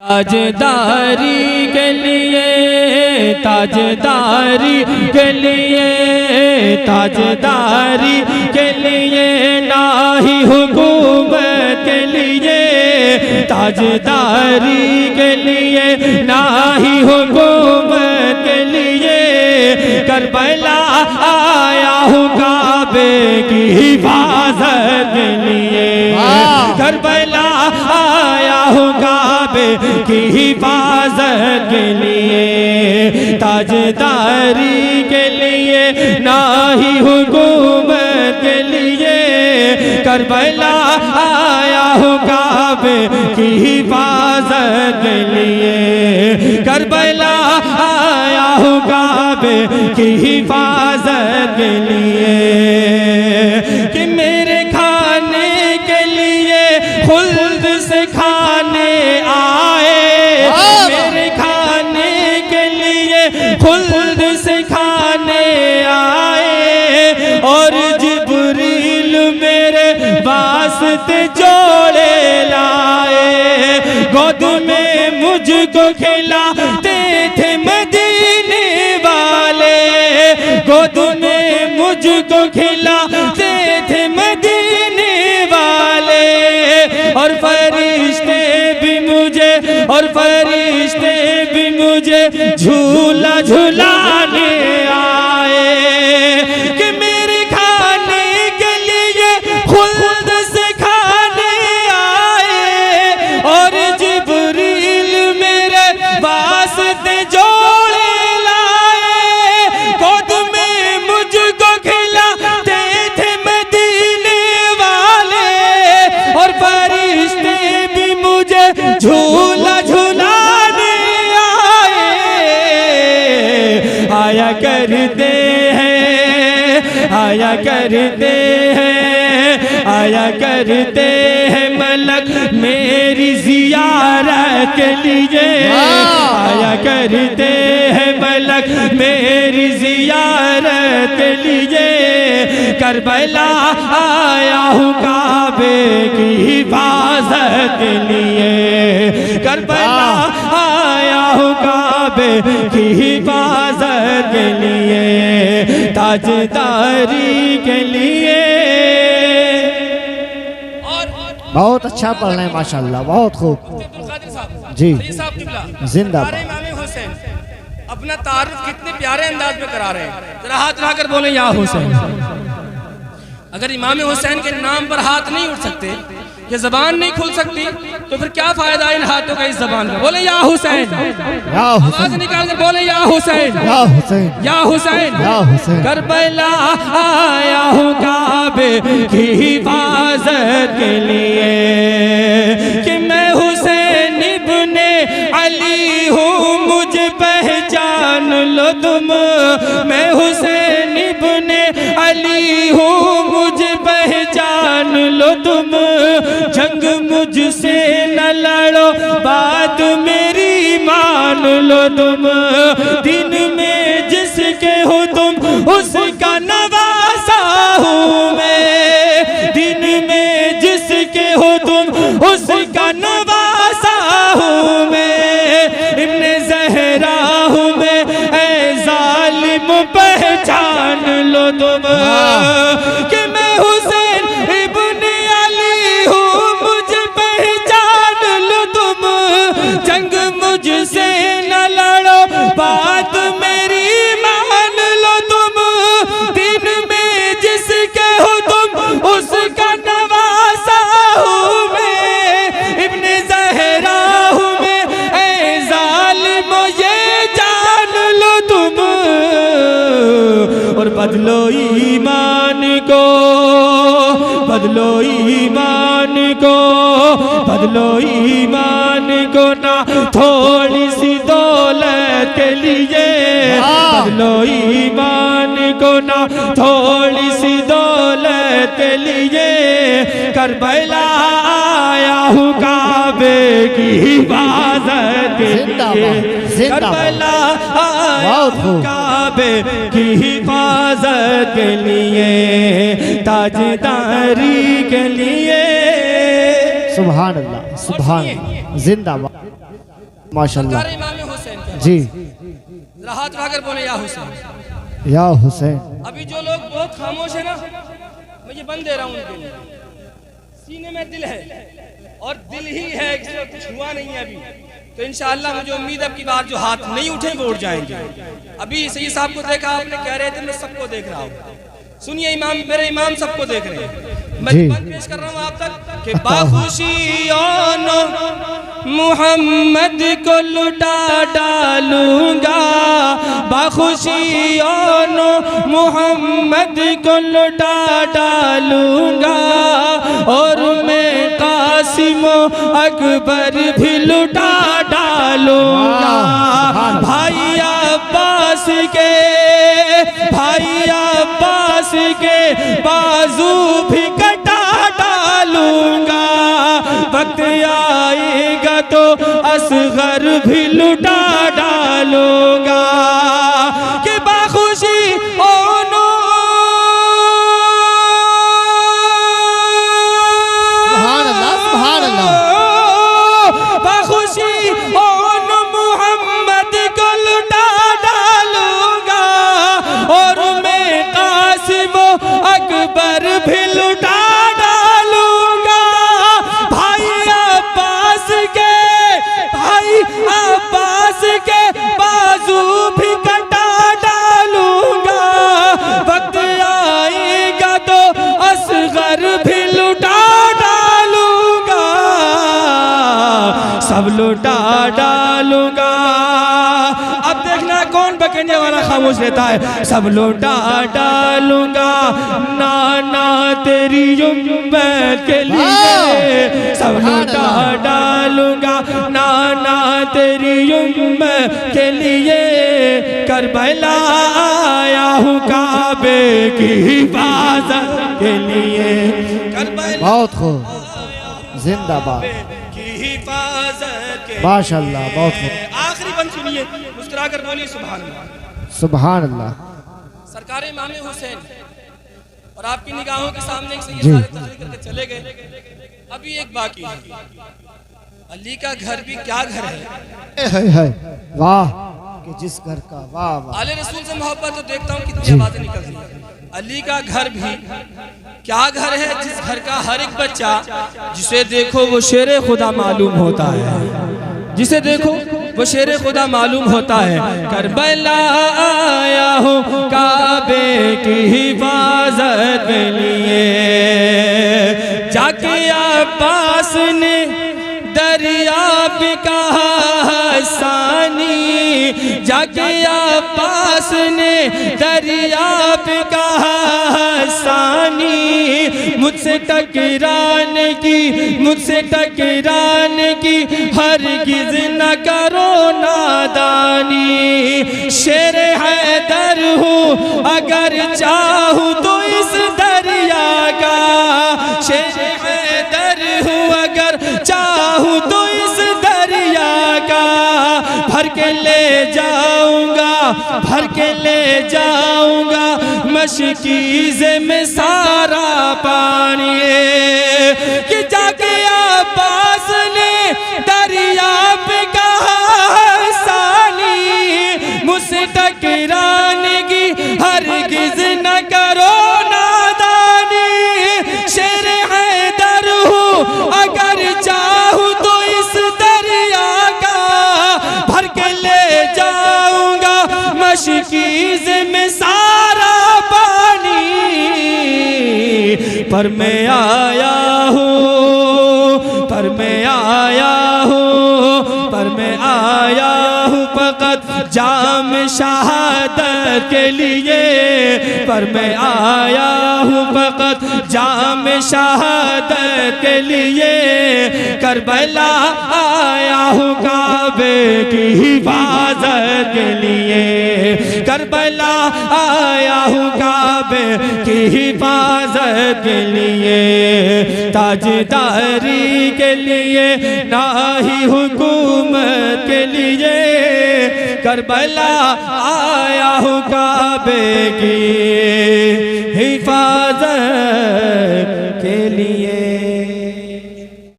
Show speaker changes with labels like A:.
A: ताजदारी के लिए, ताजदारी के लिए, ताजदारी के लिए ना ही हुकूमत के लिए, ताजदारी के लिए ना ही हुकूमत के लिए, करबला आया हूँ काबे की हिफाजत के लिए, करबला आया हूँ काबे की हिफाजत के लिए, ताजदारी के लिए ना ही हुकूमत के लिए, करबला आया हूँ काबे की हिफाजत के लिए, करबला आया हूँ काबे की हिफाजत के लिए, कि मेरे खाने के लिए खुल्द से खाने आए, मेरे खाने के लिए खुल्द से खाने आए, और जिब्रील मेरे वास्ते जोड़े लाए, गोद में मुझको खिलाते थे मदीने वाले, गोद में मुझको खिलाते थे मदीने वाले, और फरिश्ते भी मुझे, और फरिश्ते भी मुझे झूला झूलाने आए, कि मेरे खाने के लिए खुल्द से खाने आए, और जिब्रील मेरे वास्ते जोड़े लाए, गोद में मुझको खिलाते थे मदीने वाले, और फरिश्ते भी मुझे झूला झूलाने आया करते हैं, आया करते हैं, आया करते हैं मलक मेरी ज़ियारत के लिए, आया करते हैं मलक मेरी ज़ियारत के लिए, करबला आया हूँ काबे की हिफाजत के लिए, करबला आया हूँ काबे की हिफाजत के लिए, ताजदारी के लिए।
B: बहुत अच्छा पढ़ रहे हैं माशाल्लाह, बहुत खूब जी, जिंदाबाद।
A: अपना तारुफ कितने प्यारे अंदाज में करा रहे हैं, जरा हाथ उठाकर बोले या हुसैन। अगर इमाम हुसैन के नाम पर हाथ नहीं उठ सकते, ये जबान नहीं खुल सकती, तो फिर क्या फायदा इन हाथों का इस जबान का। बोले या हुसैन, आवाज निकाल कर बोले या हुसैन,
B: या हुसैन,
A: या हुसैन,
B: या हुसैन।
A: करबला आया हूँ काबे की हिफाजत के लिए, कि मैं हुसैन इब्ने अली हूँ, मुझे पहचान लो तुम, मैं हुसैन इब्ने अली हूँ, मुझे पहचान लो तुम, जंग मुझसे न लड़ो, बात मेरी मान लो तुम, दिन में जिसके हो तुम उसका नवासा हूँ मैं, दिन में जिसके हो तुम उसका नवासा हूँ मैं, इब्ने ज़हरा हूँ मैं, ऐ ज़ालिम पहचान लो तुम, कि मैं हुसैन इब्ने अली हूँ, मुझे पहचान लो तुम, जंग मुझसे न लड़ो, बात मेरी मान लो तुम, दिन में जिसके हो तुम उसका नवासा हूँ मैं, इब्ने ज़हरा हूँ मैं, ऐ ज़ालिम ये जान लो तुम, और बदलो ईमान को, बदलो ईमान को, बदलो ईमान को ना थोड़ी सी दौलत के लिए, बदलो ईमान को ना थोड़ी सी दौलत के लिए, करबला आया हूँ काबे की हिफाजत के लिए, करबला आया हूँ काबे की हिफाजत के लिए, ताजदारी के लिए।
B: सुभान अल्लाह, सुभान अल्लाह, जिंदाबाद। माशाल्लाह।
A: सरकार इमाम हुसैन के
B: जी,
A: जरा हाथ उठाकर बोले या हुसैन।
B: या हुसैन।
A: अभी जो लोग बहुत खामोश है ना, मैं ये बंद दे रहा हूँ उनके लिए। सीने में दिल है और दिल ही है, किसी कुछ हुआ नहीं है अभी, तो इंशाअल्लाह मुझे उम्मीद है अब की बार जो हाथ नहीं उठे वो उठ जाएंगे। अभी सही साहब को देखा आपने, कह रहे थे मैं सबको देख रहा हूँ। सुनिए इमाम, मेरे इमाम सबको देख रहे हैं। मैं बात पेश कर रहा हूँ आप तक कि बाखुशियों मुहम्मद को लुटा डालूंगा, बाखुशियों मुहम्मद को लुटा डालूंगा, और मैं कासिम अकबर भी लुटा डालूंगा। भाई अब्बास के, भाई अब्बास के बाजू भी कटा डालूंगा, वक्त आएगा तो असगर भी लुटा डालूंगा। कि बाखुशी ओनो
B: सुभान अल्लाह, सुभान अल्लाह।
A: बाखुशी ओनो मुहम्मद को लुटा डालूंगा, और मैं कासिम अकबर भी लुटा डालूंगा। भाई अब्बास के, भाई अब्बास के बाजू भी कटा डालूंगा, वक्त आएगा तो असगर भी लुटा डालूंगा, सब लुटा डालूंगा। अब देखना कौन बकने वाला खामोश रहता है। सब लुटा डालूंगा नाना तेरी उम्मत के लिए, सब लुटा डालूंगा नाना तेरी उम्मत के लिए। करबला आया हूँ काबे की हिफाजत के लिए, करबला
B: बहुत खूब, जिंदाबाद,
A: की हिफाजत के
B: माशाल्लाह, बहुत खूब।
A: आखिरी बंद सुनिए, मुस्कुरा कर बोलिए सुभान अल्लाह।
B: सुभान अल्लाह।
A: सरकार इमाम हुसैन और आपकी निगाहों के सामने एक सैयद
B: जी।
A: सारे तस्वीर करके चले गए। अभी एक बाकी है, अली का घर भी क्या घर है।
B: है। वाह, कि जिस घर का, वाह वाह।
A: आले रसूल से मोहब्बत तो देखता हूँ कितनी
B: जी।
A: आवाजें निकल रही है। अली का घर भी क्या घर है, जिस घर का हर एक बच्चा जिसे देखो वो शेरे खुदा मालूम होता है, जिसे देखो वो शेरे खुदा मालूम होता है। करबला आया हूँ काबे की हिफाजत के लिए, जाके अब्बास ने दरिया पे कहा हसानी, जाके अब्बास ने दरिया पे कहा हसानी। मुझसे टकराने की, मुझसे टकराने की हरगिज़ न करो नादानी। शेर हैदर हूँ अगर चाहूँ तो इस दरिया का, शेर हैदर हूँ अगर चाहूँ तो इस दरिया का। भर के ले जाऊंगा, भर के ले जाऊंगा मशकीज़े में सारा पानी। कि जाके अब्बास ने दरिया पे कहा हसानी, मुझसे टकराने की हरगिज़ न करो नादानी। शेर हैदर हूँ अगर चाहूँ तो इस दरिया का, भर के ले जाऊंगा मशकीज़ में सारा पानी। पर मैं आया हूँ, पर मैं आया हूँ, पर मैं आया हूँ फकत जाम शहादत के लिए, पर मैं आया हूँ फकत जाम शहादत के लिए। करबला आया हूँ काबे की हिफाजत के लिए, करबला आया हूँ काबे की हिफाजत के लिए। ताजदारी के लिए ना ही हुकूमत के लिए, करबला आया हूँ काबे की हिफाजत के लिए।